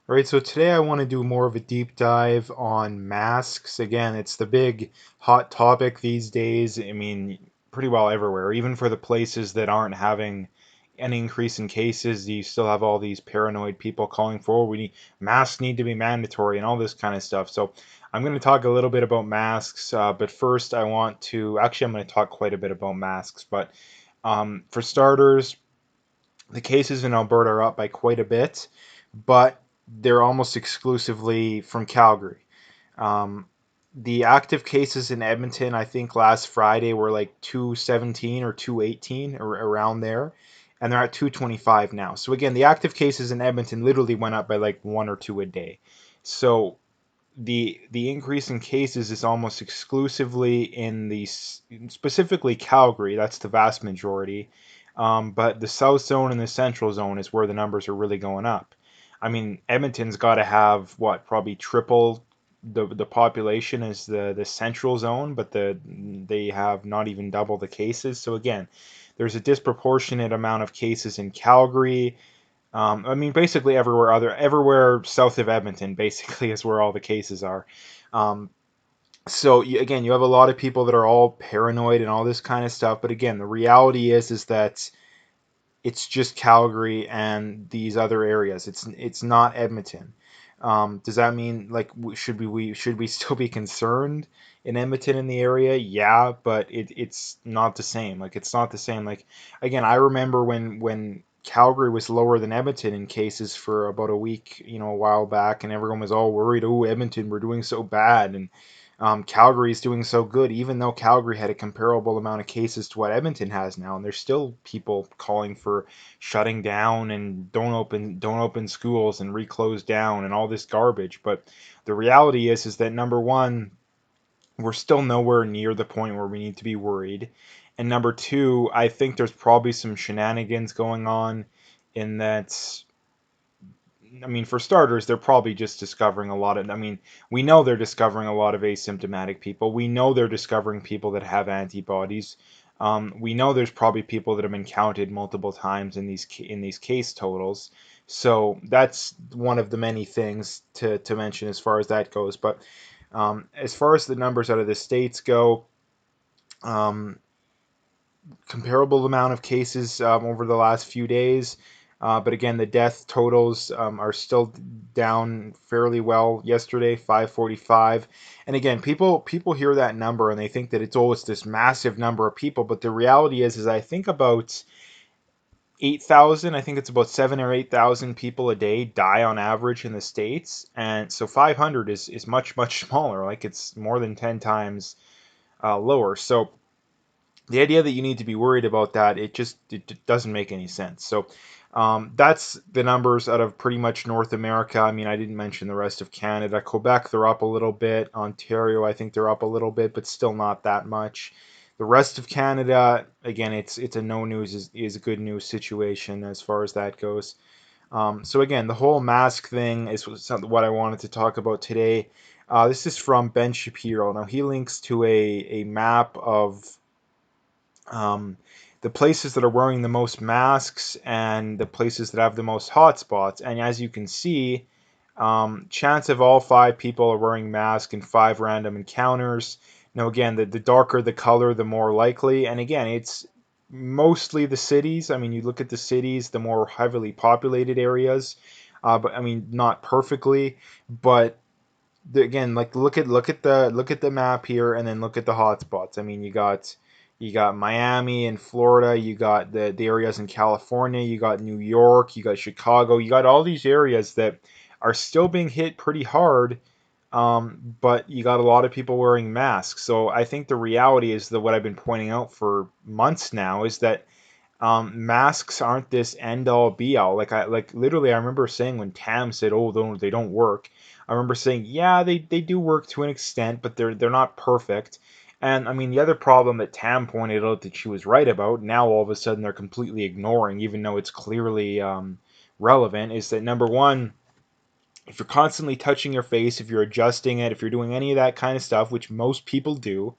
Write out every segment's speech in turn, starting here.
All right, so today I want to do more of a deep dive on masks. Again, it's the big hot topic these days. I mean, pretty well everywhere. Even for the places that aren't having any increase in cases, you still have all these paranoid people calling for masks need to be mandatory and all this kind of stuff. So I'm going to talk a little bit about masks, but first I'm going to talk quite a bit about masks. But for starters, the cases in Alberta are up by quite a bit, but they're almost exclusively from Calgary. Um, the active cases in Edmonton, I think last Friday were like 217 or 218 or around there, and they're at 225 now. So again, the active cases in Edmonton literally went up by like one or two a day. So the increase in cases is almost exclusively in the specifically Calgary. That's the vast majority. But the South Zone and the Central Zone is where the numbers are really going up. I mean, Edmonton's got to have what, probably triple the population as the Central Zone, but they have not even double the cases. So again, there's a disproportionate amount of cases in Calgary. I mean, basically everywhere south of Edmonton, basically is where all the cases are. Um, so again, you have a lot of people that are all paranoid and all this kind of stuff. But again, the reality is that it's just Calgary and these other areas. It's not Edmonton. Does that mean like should we still be concerned in Edmonton in the area? Yeah, but it's not the same. Like it's not the same. Like again, I remember when Calgary was lower than Edmonton in cases for about a week, a while back, and everyone was all worried. Oh, Edmonton, we're doing so bad, and Calgary is doing so good, even though Calgary had a comparable amount of cases to what Edmonton has now, and there's still people calling for shutting down and don't open schools and reclose down and all this garbage. But the reality is that number one, we're still nowhere near the point where we need to be worried, and number two, I think there's probably some shenanigans going on in that. I mean, for starters, they're probably just discovering a lot of. I mean, we know they're discovering a lot of asymptomatic people. We know they're discovering people that have antibodies. We know there's probably people that have been counted multiple times in these case totals. So that's one of the many things to mention as far as that goes. But as far as the numbers out of the states go, um, comparable amount of cases over the last few days. But again, the death totals are still down fairly well. Yesterday, 545, and again, people hear that number and they think that it's always this massive number of people. But the reality is I think about 8,000. I think it's about 7 or 8,000 people a day die on average in the states, and so 500 is much smaller. Like it's more than 10 times lower. So the idea that you need to be worried about that, it doesn't make any sense. So that's the numbers out of pretty much North America. I mean, I didn't mention the rest of Canada. Quebec, they're up a little bit. Ontario, I think they're up a little bit, but still not that much. The rest of Canada, again, it's a no news is a good news situation as far as that goes. So again, the whole mask thing is what I wanted to talk about today. This is from Ben Shapiro. Now he links to a map of um, the places that are wearing the most masks and the places that have the most hotspots. And as you can see, chance of all five people are wearing masks in five random encounters. Now, again, the darker the color, the more likely. And again, it's mostly the cities. I mean, you look at the cities, the more heavily populated areas. But I mean, not perfectly, but again, like look at the map here, and then look at the hotspots. I mean, you got Miami and Florida, you got the areas in California, you got New York, you got Chicago, you got all these areas that are still being hit pretty hard. But you got a lot of people wearing masks. So I think the reality is that what I've been pointing out for months now is that masks aren't this end all be all. Like literally, I remember saying when Tam said, "Oh, they don't work." I remember saying, "Yeah, they do work to an extent, but they're not perfect." And I mean, the other problem that Tam pointed out that she was right about, now all of a sudden they're completely ignoring, even though it's clearly relevant, is that number one, if you're constantly touching your face, if you're adjusting it, if you're doing any of that kind of stuff, which most people do,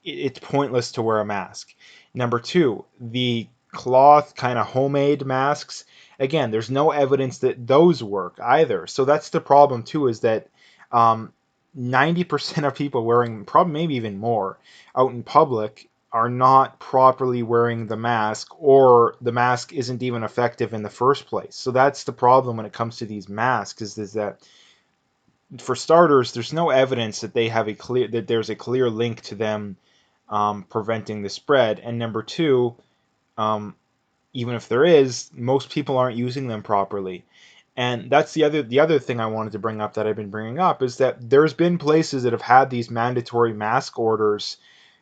it's pointless to wear a mask. Number two, the cloth kind of homemade masks. again, there's no evidence that those work either. So that's the problem too, is that 90% of people wearing, probably maybe even more, out in public are not properly wearing the mask, or the mask isn't even effective in the first place. So that's the problem when it comes to these masks, is that for starters, there's no evidence that there's a clear link to them preventing the spread. And number two, um, even if there is, most people aren't using them properly. And that's the other thing I wanted to bring up, that I've been bringing up, is that there's been places that have had these mandatory mask orders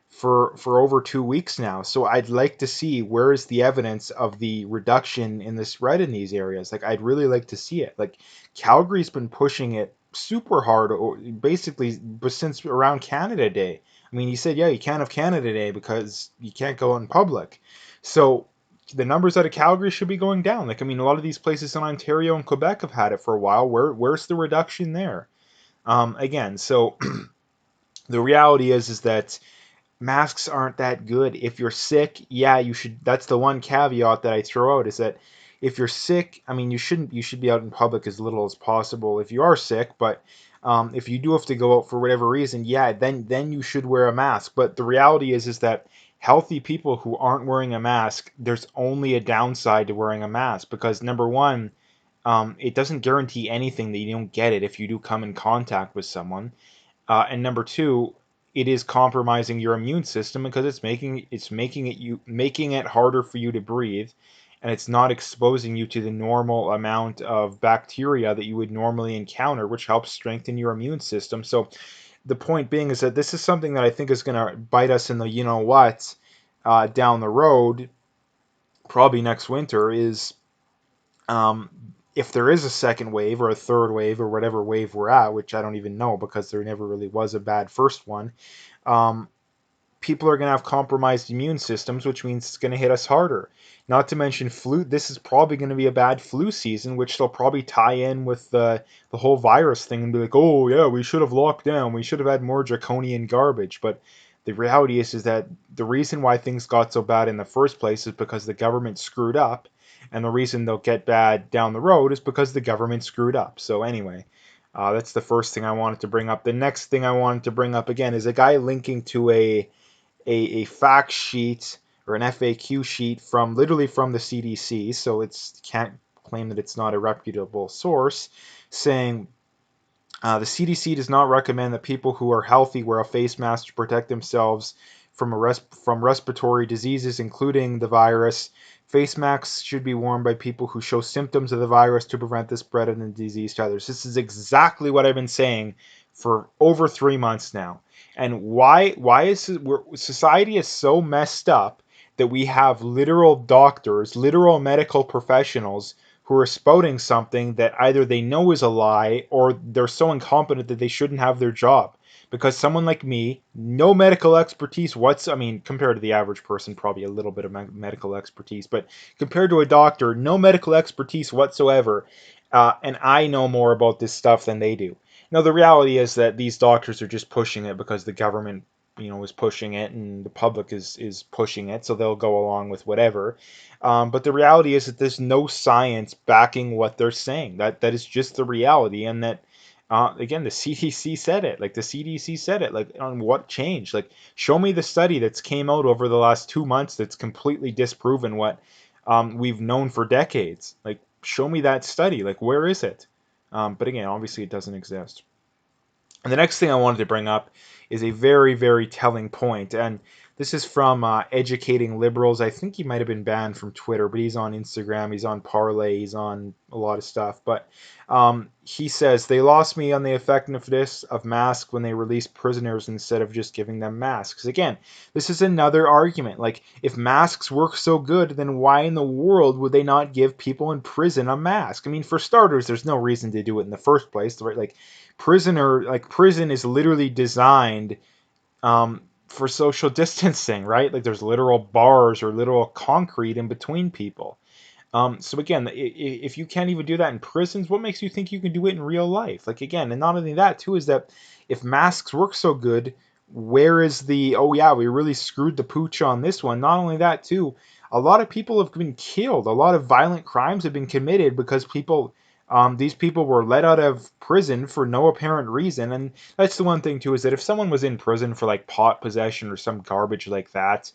for over 2 weeks now. So I'd like to see, where is the evidence of the reduction in the spread in these areas. Like, I'd really like to see it. Like, Calgary's been pushing it super hard, basically since around Canada Day. I mean, he said, yeah, you can't have Canada Day because you can't go in public. So the numbers out of Calgary should be going down. Like, I mean, a lot of these places in Ontario and Quebec have had it for a while. Where's the reduction there? Again, so the reality is that masks aren't that good. If you're sick, yeah, you should. That's the one caveat that I throw out, is that if you're sick, I mean, you should be out in public as little as possible if you are sick. But if you do have to go out for whatever reason, yeah, then you should wear a mask. But the reality is that healthy people who aren't wearing a mask, there's only a downside to wearing a mask, because number one, it doesn't guarantee anything that you don't get it if you do come in contact with someone. And number two, it is compromising your immune system, because making it harder for you to breathe, and it's not exposing you to the normal amount of bacteria that you would normally encounter, which helps strengthen your immune system. So the point being is that this is something that I think is going to bite us in the what down the road, probably next winter, is um, if there is a second wave or a third wave or whatever wave we're at, which I don't even know because there never really was a bad first one, um, people are going to have compromised immune systems, which means it's going to hit us harder. Not to mention flu. This is probably going to be a bad flu season, which they'll probably tie in with the whole virus thing and be like, oh yeah, we should have locked down. We should have had more draconian garbage. But the reality is that the reason why things got so bad in the first place is because the government screwed up, and the reason they'll get bad down the road is because the government screwed up. So anyway, that's the first thing I wanted to bring up. The next thing I wanted to bring up again is a guy linking to a fact sheet, or an FAQ sheet, from literally from the CDC, so it's can't claim that it's not a reputable source, saying the CDC does not recommend that people who are healthy wear a face mask to protect themselves from respiratory diseases, including the virus. Face masks should be worn by people who show symptoms of the virus to prevent the spread of the disease to others. This is exactly what I've been saying for over 3 months now. And why is society is so messed up that we have literal doctors, literal medical professionals who are spouting something that either they know is a lie, or they're so incompetent that they shouldn't have their job. Because someone like me, no medical expertise I mean, compared to the average person, probably a little bit of medical expertise, but compared to a doctor, no medical expertise whatsoever. And I know more about this stuff than they do. Now, the reality is that these doctors are just pushing it because the government, is pushing it, and the public is pushing it, so they'll go along with whatever. But the reality is that there's no science backing what they're saying. That is just the reality, and that again, the CDC said it. Like, the CDC said it. Like, on what changed? Like, show me the study that's came out over the last 2 months that's completely disproven what we've known for decades. Like, show me that study. Like, where is it? But again, obviously, it doesn't exist. And the next thing I wanted to bring up is a very, very telling point. And this is from Educating Liberals. I think he might have been banned from Twitter, but he's on Instagram, he's on Parlay, he's on a lot of stuff. But he says, they lost me on the effectiveness of masks when they released prisoners instead of just giving them masks. Again, this is another argument. Like, if masks work so good, then why in the world would they not give people in prison a mask? I mean, for starters, there's no reason to do it in the first place, right? Like, prison is literally designed for social distancing, right? Like, there's literal bars or literal concrete in between people. So again, if you can't even do that in prisons, what makes you think you can do it in real life? Like, again, and not only that too, is that if masks work so good, where is the, oh yeah, we really screwed the pooch on this one? Not only that too, a lot of people have been killed. A lot of violent crimes have been committed because these people were let out of prison for no apparent reason. And that's the one thing too, is that if someone was in prison for like pot possession or some garbage like that,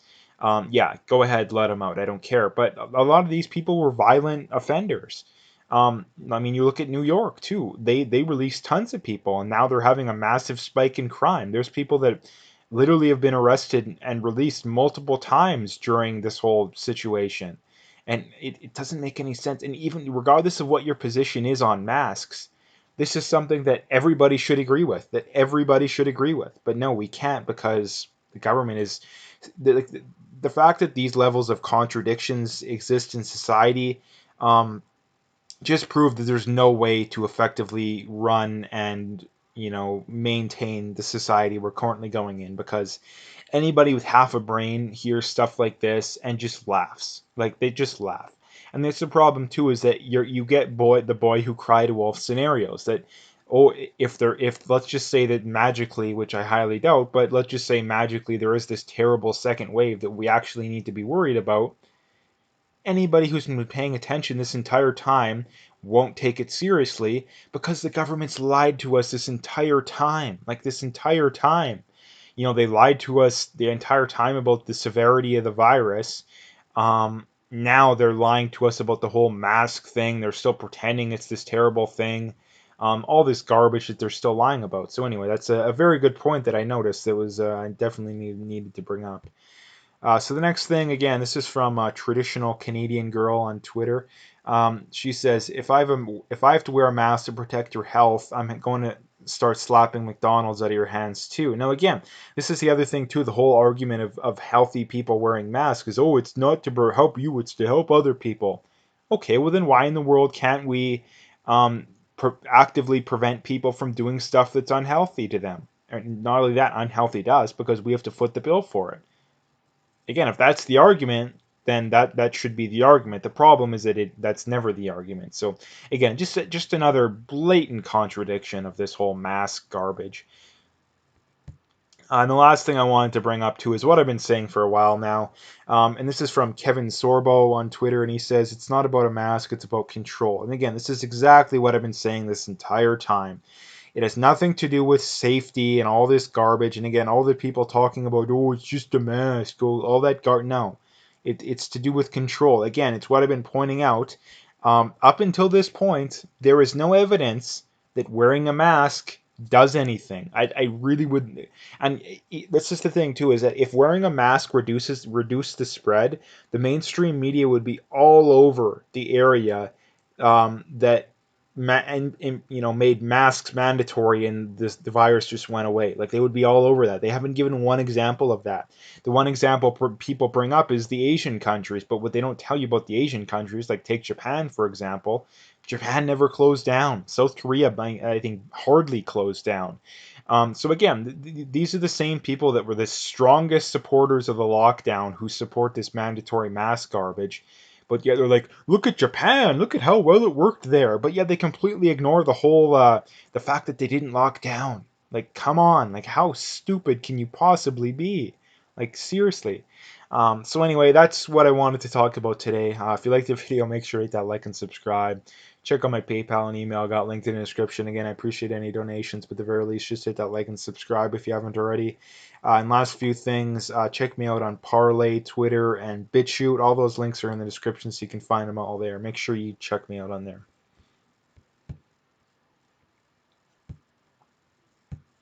yeah, go ahead, let them out. I don't care. But a lot of these people were violent offenders. I mean, you look at New York too. They released tons of people, and now they're having a massive spike in crime. There's people that literally have been arrested and released multiple times during this whole situation. And it doesn't make any sense. And even regardless of what your position is on masks, this is something that everybody should agree with, that everybody should agree with. But no, we can't, because the government is the fact that these levels of contradictions exist in society, um, just prove that there's no way to effectively run and maintain the society we're currently going in, because anybody with half a brain hears stuff like this and just laughs. Like, they just laugh. And that's the problem too, is that you get the boy who cried wolf scenarios, that, oh, if let's just say that magically, which I highly doubt, but let's just say magically there is this terrible second wave that we actually need to be worried about. Anybody who's been paying attention this entire time won't take it seriously, because the government's lied to us this entire time. Like, this entire time. They lied to us the entire time about the severity of the virus. Now they're lying to us about the whole mask thing. They're still pretending it's this terrible thing. All this garbage that they're still lying about. So anyway, that's a very good point that I noticed that was definitely needed to bring up. So the next thing, again, this is from a traditional Canadian girl on Twitter. She says, if I have to wear a mask to protect your health, I'm going to start slapping McDonald's out of your hands too. Now, again, this is the other thing too. The whole argument of healthy people wearing masks is, oh, it's not to help you, it's to help other people. Okay, well then why in the world can't we actively prevent people from doing stuff that's unhealthy to them? And not only that, unhealthy to us, because we have to foot the bill for it. Again, if that's the argument, then that should be the argument. The problem is that that's never the argument. So again, just another blatant contradiction of this whole mask garbage. And the last thing I wanted to bring up too is what I've been saying for a while now, and this is from Kevin Sorbo on Twitter, and he says it's not about a mask, it's about control. And again, this is exactly what I've been saying this entire time. It has nothing to do with safety and all this garbage. And again, all the people talking about, oh, it's just a mask, all that no. It's to do with control. Again, it's what I've been pointing out. Up until this point, there is no evidence that wearing a mask does anything. I really would, and that's just the thing too, is that if wearing a mask reduced the spread, the mainstream media would be all over the area that made masks mandatory, and the virus just went away. Like, they would be all over that. They haven't given one example of that. The one example people bring up is the Asian countries, but what they don't tell you about the Asian countries, like take Japan for example, Japan never closed down. South Korea, I think, hardly closed down. So again, these are the same people that were the strongest supporters of the lockdown who support this mandatory mask garbage. But yet they're like, look at Japan, look at how well it worked there. But yet they completely ignore the fact that they didn't lock down. Like, come on, like, how stupid can you possibly be? Like, seriously. So anyway, that's what I wanted to talk about today. If you liked the video, make sure to hit that like and subscribe. Check out my PayPal and email. I got linked in the description. Again, I appreciate any donations, but at the very least, just hit that like and subscribe if you haven't already. And last few things, check me out on Parlay, Twitter, and BitChute. All those links are in the description, so you can find them all there. Make sure you check me out on there.